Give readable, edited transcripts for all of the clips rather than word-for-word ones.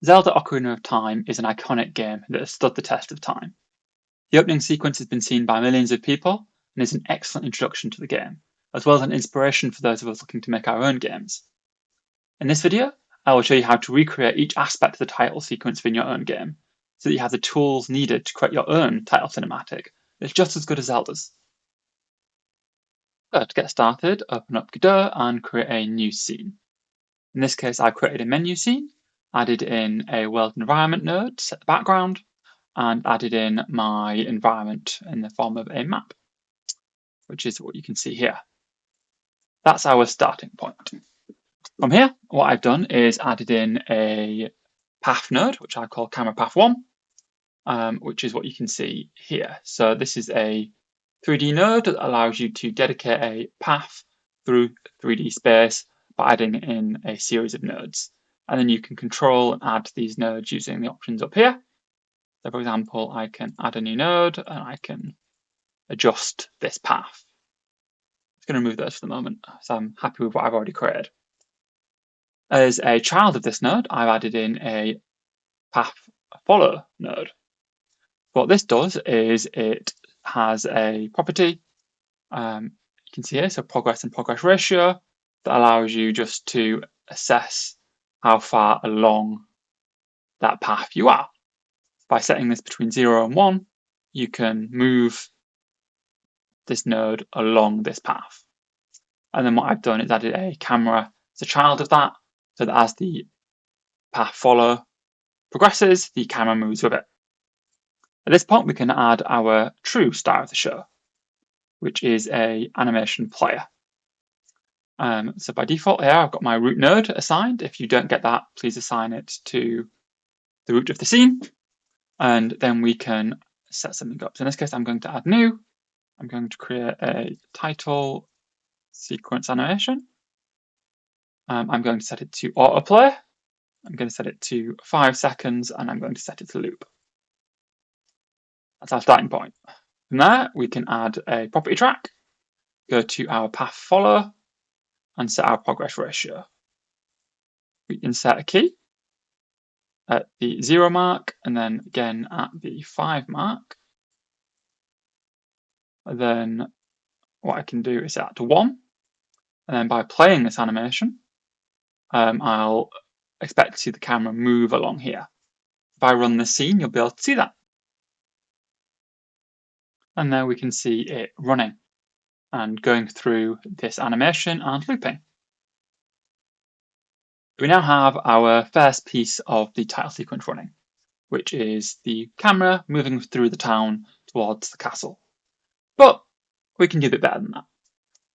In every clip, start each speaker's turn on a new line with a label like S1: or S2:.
S1: Zelda Ocarina of Time is an iconic game that has stood the test of time. The opening sequence has been seen by millions of people and is an excellent introduction to the game, as well as an inspiration for those of us looking to make our own games. In this video, I will show you how to recreate each aspect of the title sequence within your own game, so that you have the tools needed to create your own title cinematic that's just as good as Zelda's. So to get started, open up Godot and create a new scene. In this case, I created a menu scene, added in a world environment node to set the background, and added in my environment in the form of a map, which is what you can see here. That's our starting point. From here, what I've done is added in a path node, which I call camera path 1, which is what you can see here. So this is a 3D node that allows you to dedicate a path through 3D space by adding in a series of nodes. And then you can control and add these nodes using the options up here. So for example, I can add a new node and I can adjust this path. I'm just going to remove those for the moment, so I'm happy with what I've already created. As a child of this node, I've added in a path follow node. What this does is it has a property, you can see here, so progress and progress ratio, that allows you just to assess how far along that path you are. By setting this between 0 and 1, you can move this node along this path. And then what I've done is added a camera as a child of that, so that as the path follow progresses, the camera moves with it. At this point, we can add our true star of the show, which is a animation player. So by default here, I've got my root node assigned. If you don't get that, please assign it to the root of the scene. And then we can set something up. So in this case, I'm going to add new. I'm going to create a title sequence animation. I'm going to set it to autoplay. I'm going to set it to 5 seconds, and I'm going to set it to loop. That's our starting point. From there, we can add a property track, go to our path follow, and set our progress ratio. We insert a key at the 0 mark, and then again at the 5 mark. And then what I can do is set that to 1, and then by playing this animation, I'll expect to see the camera move along here. If I run the scene, you'll be able to see that. And there we can see it running and going through this animation and looping. We now have our first piece of the title sequence running, which is the camera moving through the town towards the castle. But we can do a bit better than that.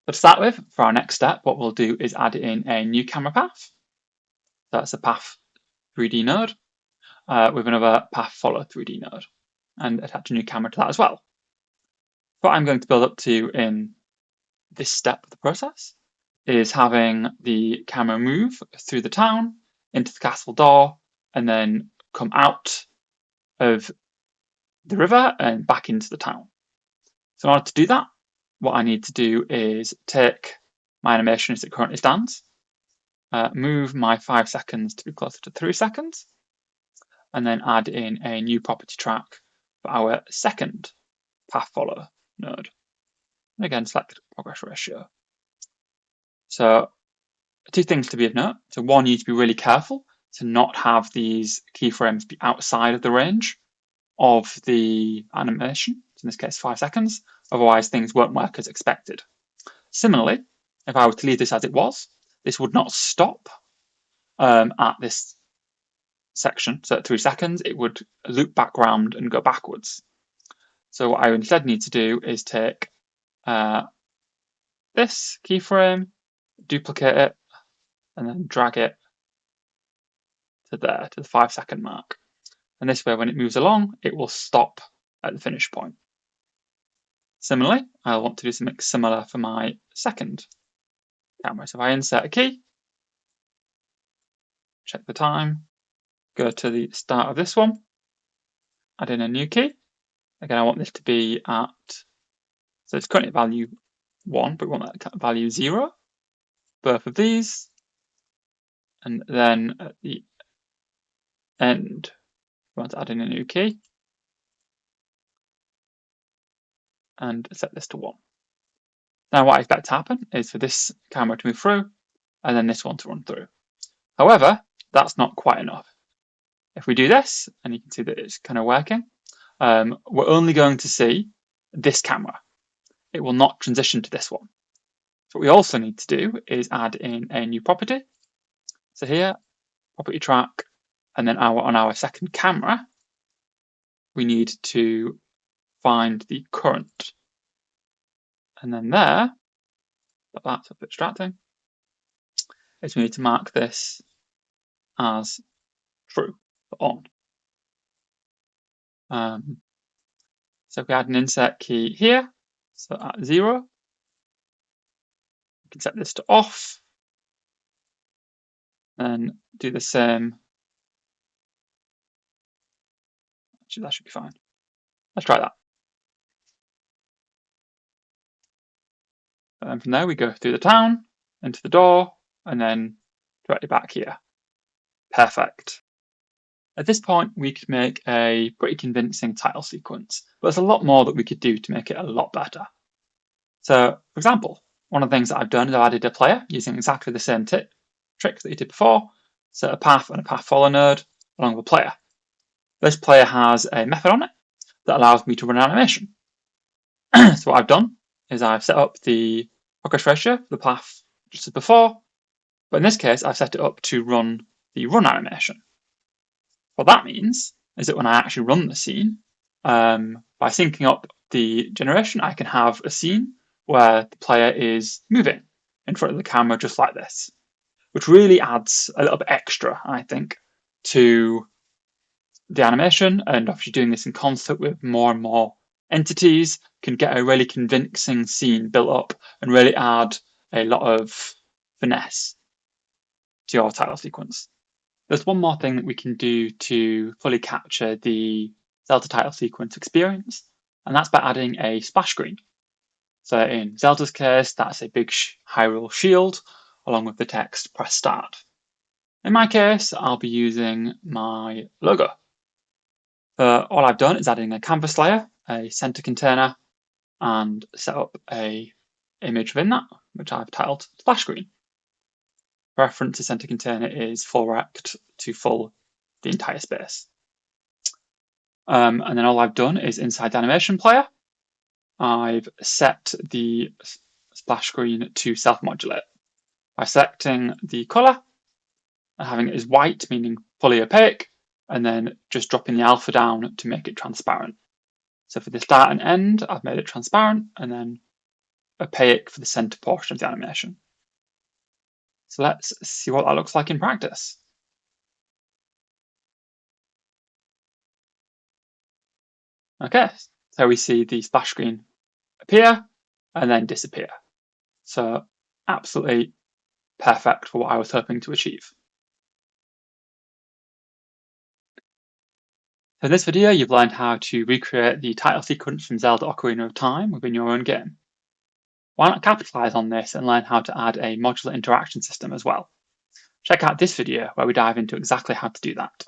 S1: But to start with, for our next step, what we'll do is add in a new camera path. That's a path 3D node with another path follow 3D node, and attach a new camera to that as well. What I'm going to build up to in this step of the process is having the camera move through the town into the castle door and then come out of the river and back into the town. So in order to do that, what I need to do is take my animation as it currently stands, move my 5 seconds to be closer to 3 seconds, and then add in a new property track for our second path follow node. And again, select progress ratio. So 2 things to be of note. So one, you need to be really careful to not have these keyframes be outside of the range of the animation, so in this case 5 seconds, otherwise things won't work as expected. Similarly, if I were to leave this as it was, this would not stop at this section, so at 3 seconds, it would loop back round and go backwards. So what I instead need to do is take this keyframe, duplicate it, and then drag it to there, to the 5 second mark. And this way, when it moves along, it will stop at the finish point. Similarly, I want to do something similar for my second camera. So if I insert a key, check the time, go to the start of this one, add in a new key. Again, I want this to be at, so it's currently at value 1, but we want that at value 0. Both of these. And then at the end. We want to add in a new key and set this to 1. Now what I expect to happen is for this camera to move through and then this one to run through. However, that's not quite enough. If we do this, and you can see that it's kind of working, we're only going to see this camera. It will not transition to this one. So what we also need to do is add in a new property. So here, property track, and then on our second camera, we need to find the current. And then there, that's a bit distracting, is we need to mark this as true, or on. So if we add an insert key here, so at 0, we can set this to off, and do the same. Actually, that should be fine. Let's try that. And then from there, we go through the town, into the door, and then directly back here. Perfect. At this point, we could make a pretty convincing title sequence, but there's a lot more that we could do to make it a lot better. So, for example, one of the things that I've done is I've added a player using exactly the same trick that you did before, so a path and a path follow node along with a player. This player has a method on it that allows me to run an animation. So what I've done is I've set up the progress ratio for the path just as before, but in this case I've set it up to run the run animation. What that means is that when I actually run the scene, by syncing up the generation, I can have a scene where the player is moving in front of the camera just like this, which really adds a little bit extra, I think, to the animation. And obviously doing this in concert with more and more entities can get a really convincing scene built up and really add a lot of finesse to your title sequence. There's one more thing that we can do to fully capture the Zelda title sequence experience, and that's by adding a splash screen. So in Zelda's case, that's a big Hyrule shield along with the text press start. In my case, I'll be using my logo. All I've done is adding a canvas layer, a center container, and set up a image within that, which I've titled splash screen. Reference to center container is full rect to full the entire space. And then all I've done is inside the animation player, I've set the splash screen to self-modulate by selecting the color and having it as white, meaning fully opaque, and then just dropping the alpha down to make it transparent. So for the start and end, I've made it transparent and then opaque for the center portion of the animation. So let's see what that looks like in practice. Okay, so we see the splash screen appear and then disappear. So absolutely perfect for what I was hoping to achieve. So in this video, you've learned how to recreate the title sequence from Zelda Ocarina of Time within your own game. Why not capitalize on this and learn how to add a modular interaction system as well? Check out this video where we dive into exactly how to do that.